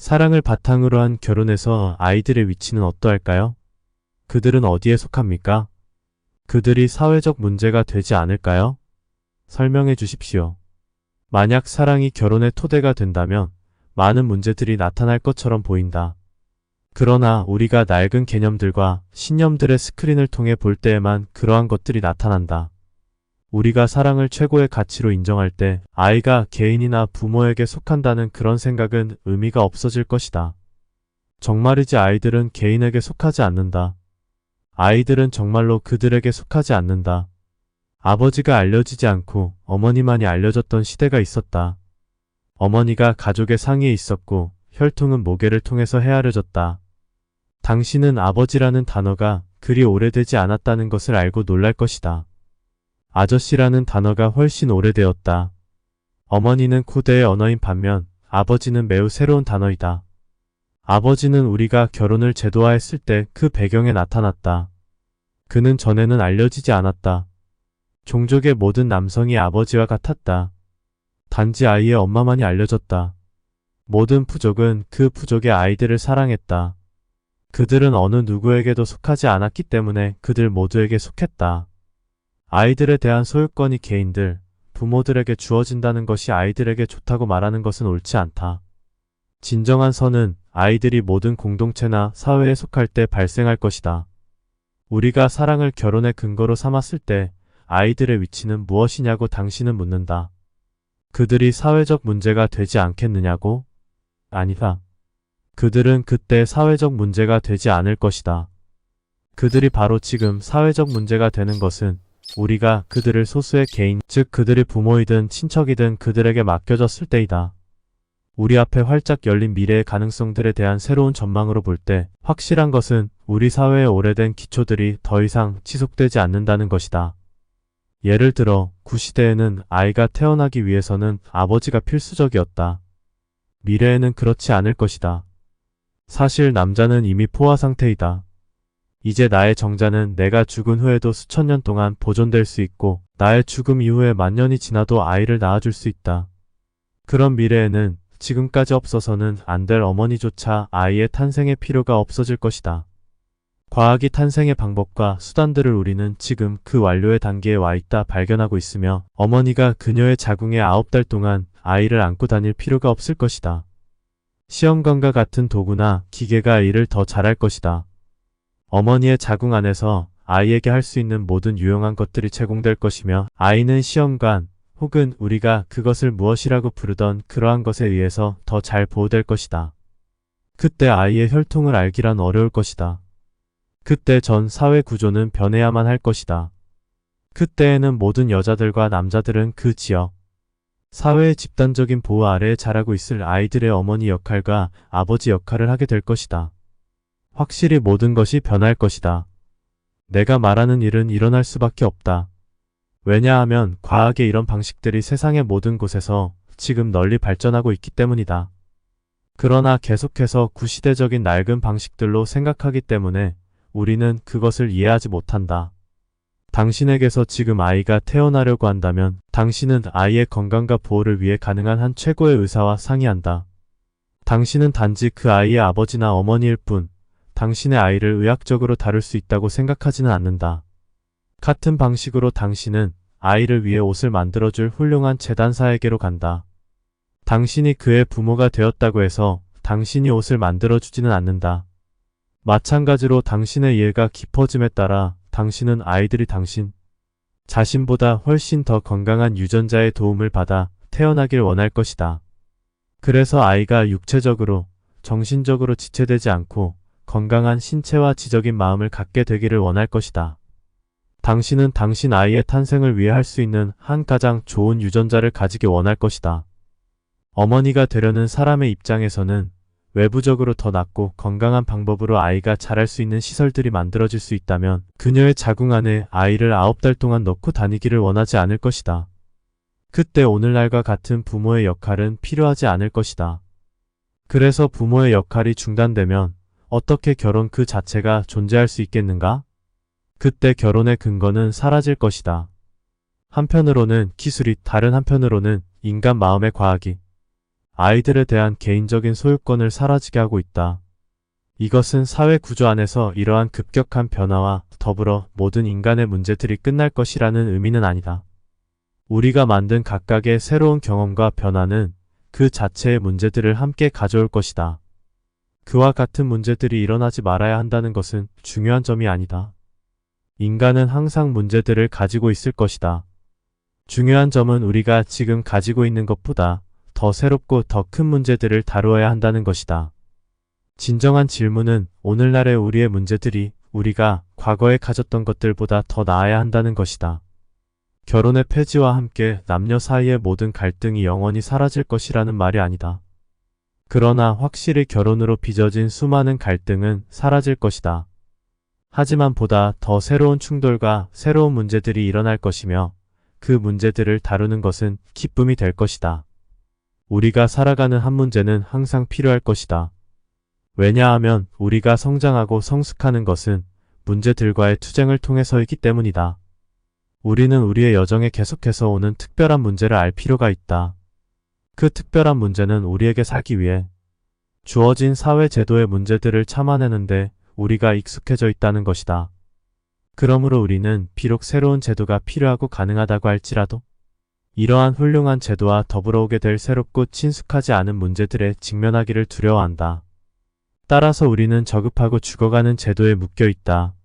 사랑을 바탕으로 한 결혼에서 아이들의 위치는 어떠할까요? 그들은 어디에 속합니까? 그들이 사회적 문제가 되지 않을까요? 설명해 주십시오. 만약 사랑이 결혼의 토대가 된다면 많은 문제들이 나타날 것처럼 보인다. 그러나 우리가 낡은 개념들과 신념들의 스크린을 통해 볼 때에만 그러한 것들이 나타난다. 우리가 사랑을 최고의 가치로 인정할 때 아이가 개인이나 부모에게 속한다는 그런 생각은 의미가 없어질 것이다. 정말이지 아이들은 개인에게 속하지 않는다. 아이들은 정말로 그들에게 속하지 않는다. 아버지가 알려지지 않고 어머니만이 알려졌던 시대가 있었다. 어머니가 가족의 상위에 있었고 혈통은 모계를 통해서 헤아려졌다. 당신은 아버지라는 단어가 그리 오래되지 않았다는 것을 알고 놀랄 것이다. 아저씨라는 단어가 훨씬 오래되었다. 어머니는 고대의 언어인 반면 아버지는 매우 새로운 단어이다. 아버지는 우리가 결혼을 제도화했을 때 그 배경에 나타났다. 그는 전에는 알려지지 않았다. 종족의 모든 남성이 아버지와 같았다. 단지 아이의 엄마만이 알려졌다. 모든 부족은 그 부족의 아이들을 사랑했다. 그들은 어느 누구에게도 속하지 않았기 때문에 그들 모두에게 속했다. 아이들에 대한 소유권이 개인들, 부모들에게 주어진다는 것이 아이들에게 좋다고 말하는 것은 옳지 않다. 진정한 선은 아이들이 모든 공동체나 사회에 속할 때 발생할 것이다. 우리가 사랑을 결혼의 근거로 삼았을 때 아이들의 위치는 무엇이냐고 당신은 묻는다. 그들이 사회적 문제가 되지 않겠느냐고? 아니다. 그들은 그때 사회적 문제가 되지 않을 것이다. 그들이 바로 지금 사회적 문제가 되는 것은 우리가 그들을 소수의 개인, 즉 그들의 부모이든 친척이든 그들에게 맡겨졌을 때이다. 우리 앞에 활짝 열린 미래의 가능성들에 대한 새로운 전망으로 볼 때 확실한 것은 우리 사회의 오래된 기초들이 더 이상 지속되지 않는다는 것이다. 예를 들어 구시대에는 아이가 태어나기 위해서는 아버지가 필수적이었다. 미래에는 그렇지 않을 것이다. 사실 남자는 이미 포화 상태이다. 이제 나의 정자는 내가 죽은 후에도 수천 년 동안 보존될 수 있고 나의 죽음 이후에 만 년이 지나도 아이를 낳아줄 수 있다. 그런 미래에는 지금까지 없어서는 안 될 어머니조차 아이의 탄생의 필요가 없어질 것이다. 과학이 탄생의 방법과 수단들을 우리는 지금 그 완료의 단계에 와 있다 발견하고 있으며 어머니가 그녀의 자궁에 9달 동안 아이를 안고 다닐 필요가 없을 것이다. 시험관과 같은 도구나 기계가 이를 더 잘할 것이다. 어머니의 자궁 안에서 아이에게 할 수 있는 모든 유용한 것들이 제공될 것이며 아이는 시험관 혹은 우리가 그것을 무엇이라고 부르던 그러한 것에 의해서 더 잘 보호될 것이다. 그때 아이의 혈통을 알기란 어려울 것이다. 그때 전 사회 구조는 변해야만 할 것이다. 그때에는 모든 여자들과 남자들은 그 지역, 사회의 집단적인 보호 아래에 자라고 있을 아이들의 어머니 역할과 아버지 역할을 하게 될 것이다. 확실히 모든 것이 변할 것이다. 내가 말하는 일은 일어날 수밖에 없다. 왜냐하면 과학의 이런 방식들이 세상의 모든 곳에서 지금 널리 발전하고 있기 때문이다. 그러나 계속해서 구시대적인 낡은 방식들로 생각하기 때문에 우리는 그것을 이해하지 못한다. 당신에게서 지금 아이가 태어나려고 한다면 당신은 아이의 건강과 보호를 위해 가능한 한 최고의 의사와 상의한다. 당신은 단지 그 아이의 아버지나 어머니일 뿐 당신의 아이를 의학적으로 다룰 수 있다고 생각하지는 않는다. 같은 방식으로 당신은 아이를 위해 옷을 만들어줄 훌륭한 재단사에게로 간다. 당신이 그의 부모가 되었다고 해서 당신이 옷을 만들어주지는 않는다. 마찬가지로 당신의 이해가 깊어짐에 따라 당신은 아이들이 당신 자신보다 훨씬 더 건강한 유전자의 도움을 받아 태어나길 원할 것이다. 그래서 아이가 육체적으로, 정신적으로 지체되지 않고 건강한 신체와 지적인 마음을 갖게 되기를 원할 것이다. 당신은 당신 아이의 탄생을 위해 할 수 있는 한 가장 좋은 유전자를 가지기 원할 것이다. 어머니가 되려는 사람의 입장에서는 외부적으로 더 낫고 건강한 방법으로 아이가 자랄 수 있는 시설들이 만들어질 수 있다면 그녀의 자궁 안에 아이를 9달 동안 넣고 다니기를 원하지 않을 것이다. 그때 오늘날과 같은 부모의 역할은 필요하지 않을 것이다. 그래서 부모의 역할이 중단되면 어떻게 결혼 그 자체가 존재할 수 있겠는가? 그때 결혼의 근거는 사라질 것이다. 한편으로는 기술이, 다른 한편으로는 인간 마음의 과학이 아이들에 대한 개인적인 소유권을 사라지게 하고 있다. 이것은 사회 구조 안에서 이러한 급격한 변화와 더불어 모든 인간의 문제들이 끝날 것이라는 의미는 아니다. 우리가 만든 각각의 새로운 경험과 변화는 그 자체의 문제들을 함께 가져올 것이다. 그와 같은 문제들이 일어나지 말아야 한다는 것은 중요한 점이 아니다. 인간은 항상 문제들을 가지고 있을 것이다. 중요한 점은 우리가 지금 가지고 있는 것보다 더 새롭고 더 큰 문제들을 다루어야 한다는 것이다. 진정한 질문은 오늘날의 우리의 문제들이 우리가 과거에 가졌던 것들보다 더 나아야 한다는 것이다. 결혼의 폐지와 함께 남녀 사이의 모든 갈등이 영원히 사라질 것이라는 말이 아니다. 그러나 확실히 결혼으로 빚어진 수많은 갈등은 사라질 것이다. 하지만 보다 더 새로운 충돌과 새로운 문제들이 일어날 것이며 그 문제들을 다루는 것은 기쁨이 될 것이다. 우리가 살아가는 한 문제는 항상 필요할 것이다. 왜냐하면 우리가 성장하고 성숙하는 것은 문제들과의 투쟁을 통해서이기 때문이다. 우리는 우리의 여정에 계속해서 오는 특별한 문제를 알 필요가 있다. 그 특별한 문제는 우리에게 살기 위해 주어진 사회 제도의 문제들을 참아내는데 우리가 익숙해져 있다는 것이다. 그러므로 우리는 비록 새로운 제도가 필요하고 가능하다고 할지라도 이러한 훌륭한 제도와 더불어 오게 될 새롭고 친숙하지 않은 문제들에 직면하기를 두려워한다. 따라서 우리는 저급하고 죽어가는 제도에 묶여 있다.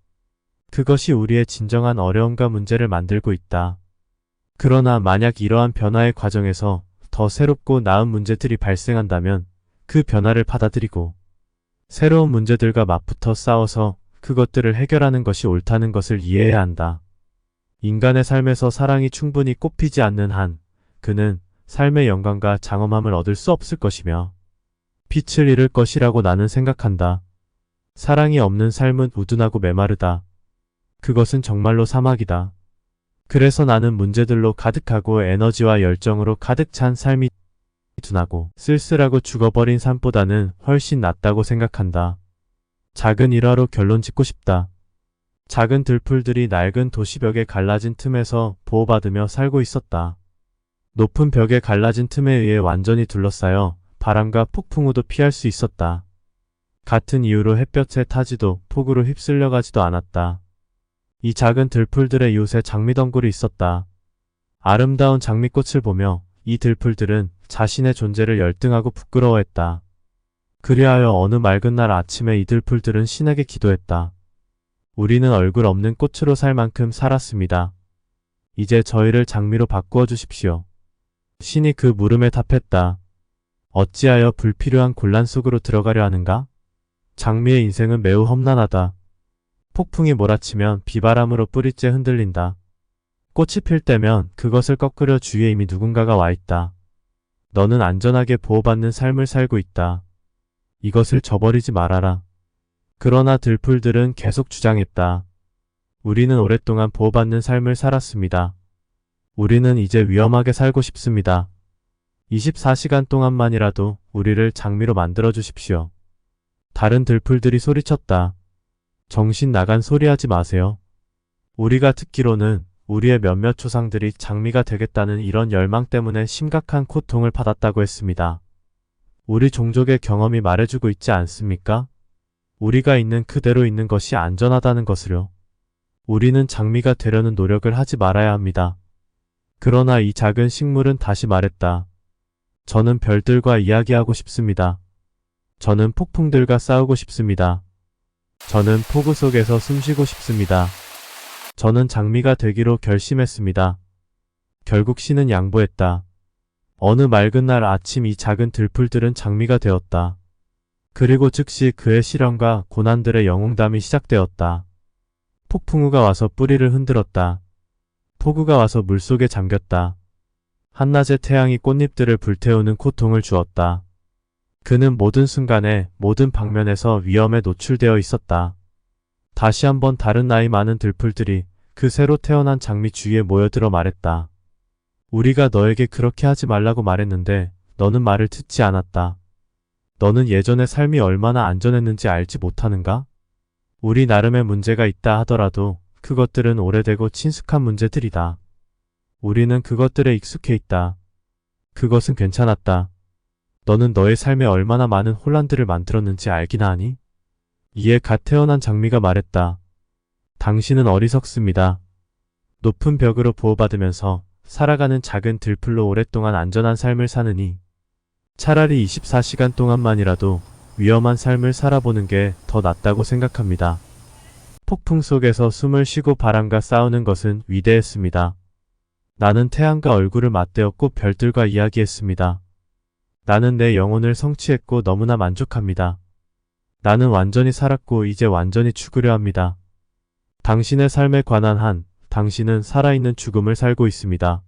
그것이 우리의 진정한 어려움과 문제를 만들고 있다. 그러나 만약 이러한 변화의 과정에서 더 새롭고 나은 문제들이 발생한다면 그 변화를 받아들이고 새로운 문제들과 맞붙어 싸워서 그것들을 해결하는 것이 옳다는 것을 이해해야 한다. 인간의 삶에서 사랑이 충분히 꽃피지 않는 한 그는 삶의 영광과 장엄함을 얻을 수 없을 것이며 빛을 잃을 것이라고 나는 생각한다. 사랑이 없는 삶은 우둔하고 메마르다. 그것은 정말로 사막이다. 그래서 나는 문제들로 가득하고 에너지와 열정으로 가득 찬 삶이 둔하고 쓸쓸하고 죽어버린 삶보다는 훨씬 낫다고 생각한다. 작은 일화로 결론 짓고 싶다. 작은 들풀들이 낡은 도시벽에 갈라진 틈에서 보호받으며 살고 있었다. 높은 벽에 갈라진 틈에 의해 완전히 둘러싸여 바람과 폭풍우도 피할 수 있었다. 같은 이유로 햇볕에 타지도 폭우로 휩쓸려가지도 않았다. 이 작은 들풀들의 이웃에 장미덩굴이 있었다. 아름다운 장미꽃을 보며 이 들풀들은 자신의 존재를 열등하고 부끄러워했다. 그리하여 어느 맑은 날 아침에 이 들풀들은 신에게 기도했다. 우리는 얼굴 없는 꽃으로 살 만큼 살았습니다. 이제 저희를 장미로 바꾸어 주십시오. 신이 그 물음에 답했다. 어찌하여 불필요한 곤란 속으로 들어가려 하는가? 장미의 인생은 매우 험난하다. 폭풍이 몰아치면 비바람으로 뿌리째 흔들린다. 꽃이 필 때면 그것을 꺾으려 주위에 이미 누군가가 와 있다. 너는 안전하게 보호받는 삶을 살고 있다. 이것을 저버리지 말아라. 그러나 들풀들은 계속 주장했다. 우리는 오랫동안 보호받는 삶을 살았습니다. 우리는 이제 위험하게 살고 싶습니다. 24시간 동안만이라도 우리를 장미로 만들어 주십시오. 다른 들풀들이 소리쳤다. 정신 나간 소리 하지 마세요. 우리가 듣기로는 우리의 몇몇 조상들이 장미가 되겠다는 이런 열망 때문에 심각한 고통을 받았다고 했습니다. 우리 종족의 경험이 말해주고 있지 않습니까? 우리가 있는 그대로 있는 것이 안전하다는 것을요. 우리는 장미가 되려는 노력을 하지 말아야 합니다. 그러나 이 작은 식물은 다시 말했다. 저는 별들과 이야기하고 싶습니다. 저는 폭풍들과 싸우고 싶습니다. 저는 폭우 속에서 숨쉬고 싶습니다. 저는 장미가 되기로 결심했습니다. 결국 신은 양보했다. 어느 맑은 날 아침 이 작은 들풀들은 장미가 되었다. 그리고 즉시 그의 시련과 고난들의 영웅담이 시작되었다. 폭풍우가 와서 뿌리를 흔들었다. 폭우가 와서 물속에 잠겼다. 한낮의 태양이 꽃잎들을 불태우는 고통을 주었다. 그는 모든 순간에 모든 방면에서 위험에 노출되어 있었다. 다시 한번 다른 나이 많은 들풀들이 그 새로 태어난 장미 주위에 모여들어 말했다. 우리가 너에게 그렇게 하지 말라고 말했는데 너는 말을 듣지 않았다. 너는 예전의 삶이 얼마나 안전했는지 알지 못하는가? 우리 나름의 문제가 있다 하더라도 그것들은 오래되고 친숙한 문제들이다. 우리는 그것들에 익숙해 있다. 그것은 괜찮았다. 너는 너의 삶에 얼마나 많은 혼란들을 만들었는지 알기나 하니? 이에 갓 태어난 장미가 말했다. 당신은 어리석습니다. 높은 벽으로 보호받으면서 살아가는 작은 들풀로 오랫동안 안전한 삶을 사느니 차라리 24시간 동안만이라도 위험한 삶을 살아보는 게 더 낫다고 생각합니다. 폭풍 속에서 숨을 쉬고 바람과 싸우는 것은 위대했습니다. 나는 태양과 얼굴을 맞대었고 별들과 이야기했습니다. 나는 내 영혼을 성취했고 너무나 만족합니다. 나는 완전히 살았고 이제 완전히 죽으려 합니다. 당신의 삶에 관한 한, 당신은 살아있는 죽음을 살고 있습니다.